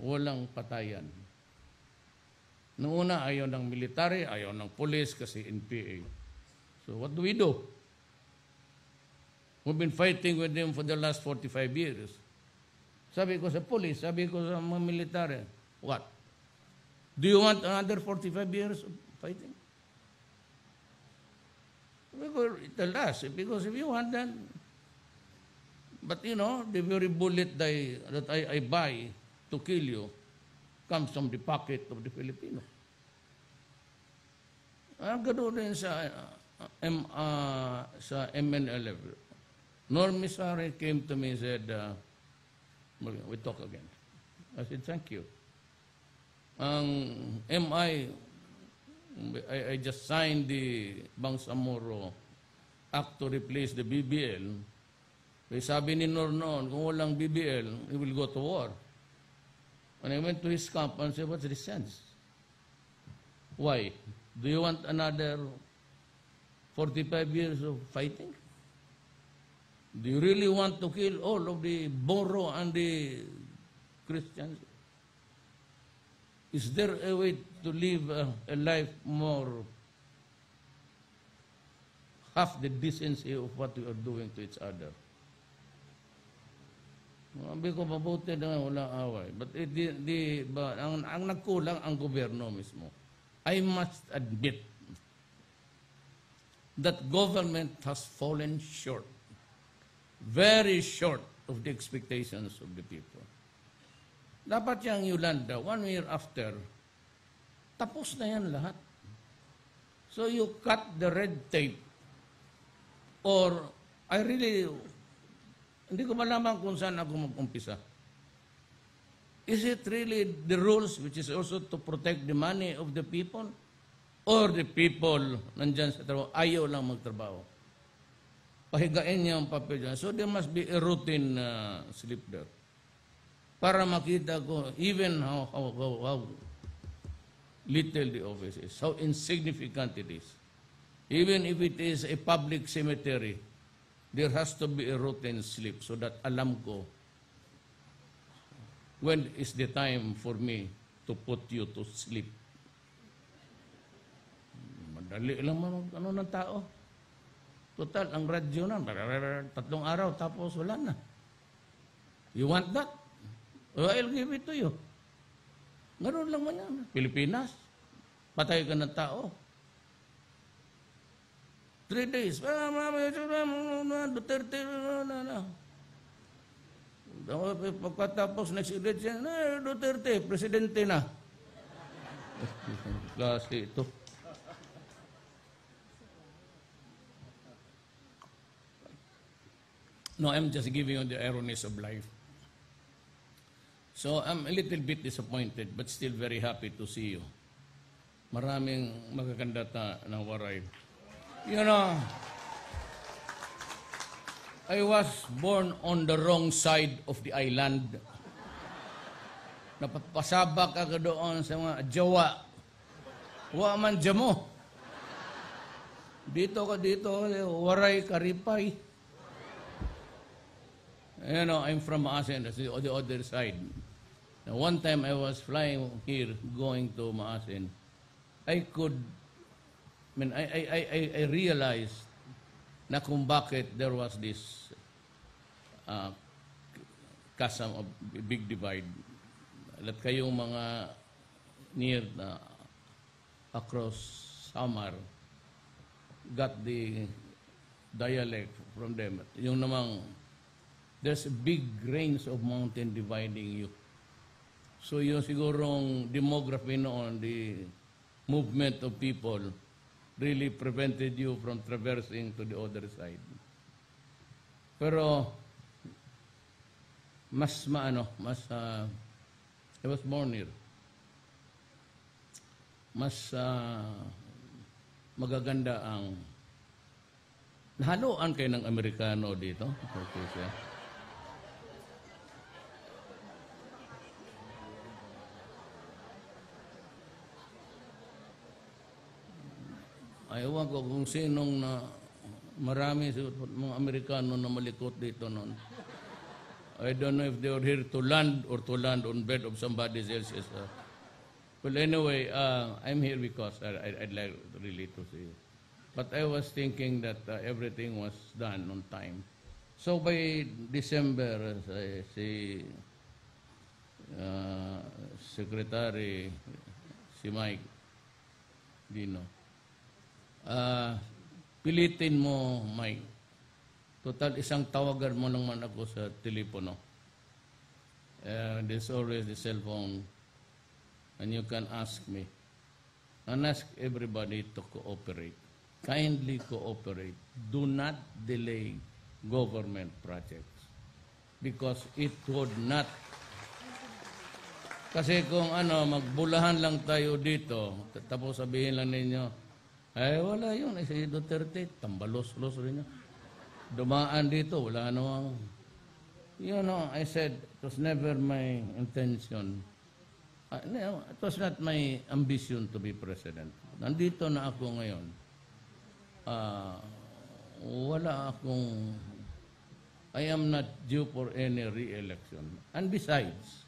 walang patayan. Noong una, ayaw ng military, ayaw ng police kasi NPA. So what do? We've been fighting with them for the last 45 years. Sabi ko sa police, sabi ko sa mga military, what? Do you want another 45 years of fighting? Tell us, because if you want that, but you know, the very bullet that I buy to kill you comes from the pocket of the Filipino. Ganoon din sa MNLF. Norm Misari came to me and said, we talk again. I said, thank you. I just signed the Bangsamoro Act to replace the BBL. Sabi ni Nor noon, kung walang BBL, he will go to war. When I went to his camp and said, what's the sense? Why? Do you want another 45 years of fighting? Do you really want to kill all of the Boro and the Christians? Is there a way to live a life more half the decency of what we are doing to each other? Sabi ko, mabuti na walang away. But ang nagkulang ang gobyerno mismo. I must admit that government has fallen short, very short of the expectations of the people. Dapat yung Yolanda, 1 year after, tapos na yan lahat. So you cut the red tape, or hindi ko malaman kung saan ako mag-umpisa. Is it really the rules which is also to protect the money of the people? Or the people nandyan sa trabaho, ayaw lang magtrabaho? Pahigain niya ang papel dyan. So there must be a routine sleep there. Para makita ko even how little the office is, how insignificant it is. Even if it is a public cemetery, there has to be a routine sleep so that alam ko when is the time for me to put you to sleep. Madali lang ng tao. Total, ang radyo na, 3 araw, tapos wala na. You want that? Well, I'll give it to you. Ngayon lang man yan. Pilipinas, patay ka ng tao. 3 days. Duterte, pagkatapos next election, Duterte, presidente na. Klase ito. No, I'm just giving you the ironies of life. So I'm a little bit disappointed but still very happy to see you. Maraming magaganda na waray. You know, I was born on the wrong side of the island. Napapasabak ako doon sa mga Jawa. Wa man jamo. Dito, waray karipay. You know, I'm from Maasin, that's the other side. Now, one time I was flying here, going to Maasin. I realized na kung bakit there was this chasm of big divide. At kayong mga near across Samar got the dialect from them. Yung namang there's a big range of mountain dividing you. So yung sigurong demography noon, the movement of people really prevented you from traversing to the other side. Pero I was born here. Mas magaganda ang nahaluan kayo ng Amerikano dito. Okay, siya. Ayaw ko kung sinong marami mga Amerikano na malikot dito noon. I don't know if they were here to land or to land on bed of somebody else's. Well, anyway, I'm here because I'd like really to see. But I was thinking that everything was done on time. So by December, si Secretary, si Mike Dino, pilitin mo, Mike. Total, isang tawagan mo naman ako sa telepono. There's always the cell phone. And you can ask me. And ask everybody to cooperate. Kindly cooperate. Do not delay government projects. Because it would not. Kasi kung magbulahan lang tayo dito, tapos sabihin lang ninyo, ay wala yun, si Duterte, tambalos-los rin niya. Dumaan dito, wala namang. I said, it was never my intention. It was not my ambition to be president. Nandito na ako ngayon. Wala akong, I am not due for any re-election. And besides,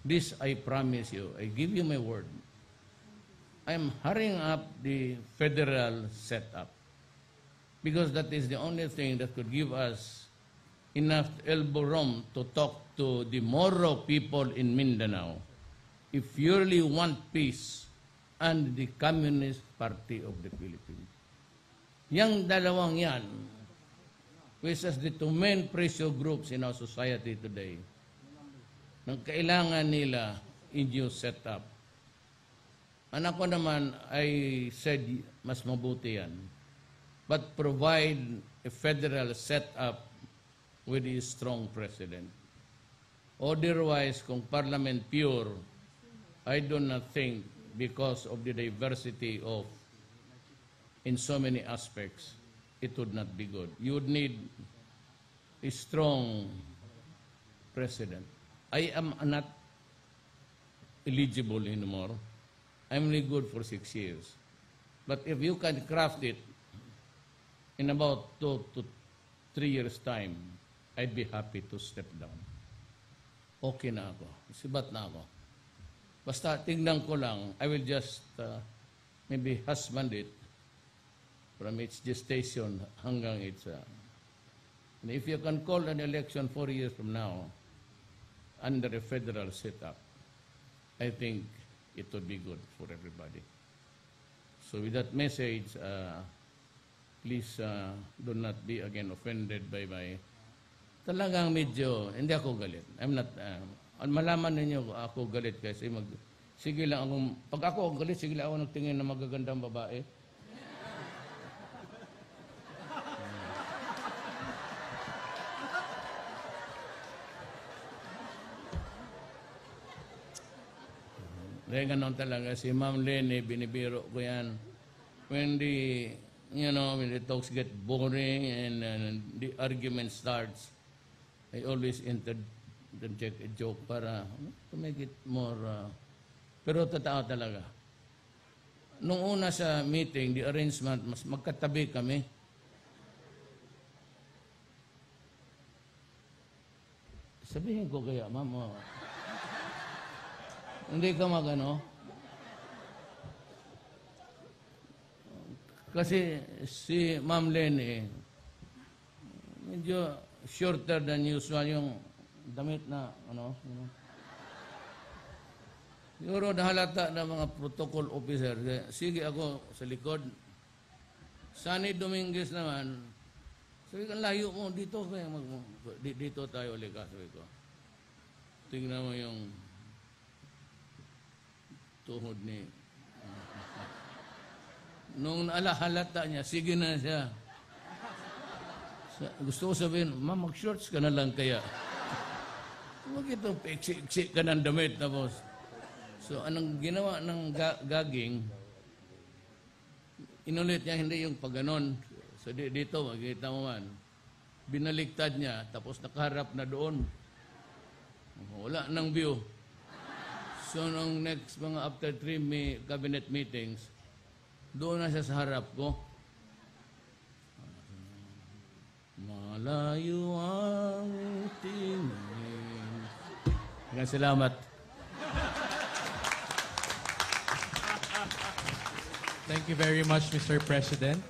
this I promise you, I give you my word, I'm hurrying up the federal setup. Because that is the only thing that could give us enough elbow room to talk to the Moro people in Mindanao if you really want peace and the Communist Party of the Philippines. Yang dalawang yan, which is the two main pressure groups in our society today, nang kailangan nila in new setup. And ako naman, I said, mas mabuti yan. But provide a federal setup with a strong president. Otherwise, kung parliament pure, I do not think, because of the diversity of, in so many aspects, it would not be good. You would need a strong president. I am not eligible anymore. I'm only good for 6 years. But if you can craft it, in about 2 to 3 years' time, I'd be happy to step down. Okay na ako. Sibat na ako. Basta tingnan ko lang, I will just maybe husband it from its gestation hanggang its... and if you can call an election 4 years from now under a federal setup, I think it would be good for everybody. So with that message, please do not be again offended by my... Talagang medyo, hindi ako galit. I'm not... malaman ninyo ako galit kasi sige lang akong... Pag ako galit, sige lang ako nagtingin ng magagandang babae. Dahil ganon talaga. Si Ma'am Lene, binibiro ko yan. When the... when the talks get boring and the argument starts, I always interject a joke para to make it more... pero totoo talaga. Nung una sa meeting, the arrangement, mas magkatabi kami. Sabihin ko kaya, Ma'am, hindi ka magano? Kasi si Ma'am Lene, medyo shorter than usual yung damit na, siguro nahalata ng mga protocol officer. Sige ako sa likod. Sunny Dominguez naman, sabi ko, layo mo, dito tayo ulit ka, sabi ko. Tingnan mo yung tuhod ni... Nung halata niya, sige na siya. Gusto ko sabihin, Ma'am, mag-shorts ka na lang kaya. Huwag itong iksi-iksi ka ng damit. Tapos. So, anong ginawa ng gaging, inulit niya, hindi yung pagganon. So, dito, makikita mo man. Binaliktad niya, tapos nakaharap na doon. Wala nang view. So, nung next mga after 3 cabinet meetings, doon na siya sa harap ko. Malayo ang tingin Maraming salamat. Thank you very much, Mr. President.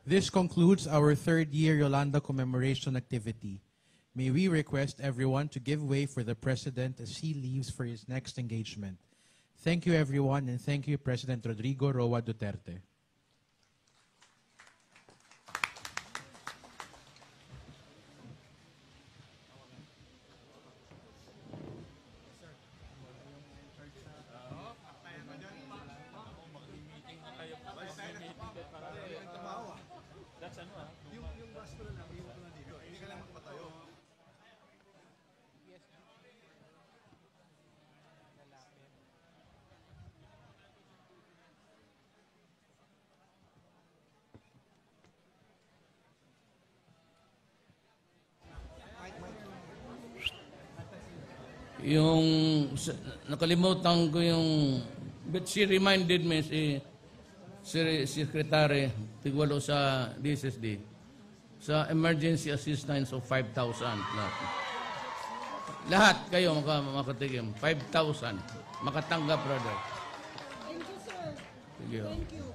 This concludes our third-year Yolanda commemoration activity. May we request everyone to give way for the President as he leaves for his next engagement. Thank you, everyone, and thank you, President Rodrigo Roa Duterte. Yung nakalimutan ko yung but she reminded me si Secretary Tigwalo sa DSSD sa emergency assistance of 5,000. Lahat kayo makatigim. 5,000. Makatanggap, brother. Thank you, sir. Thank you. Thank you.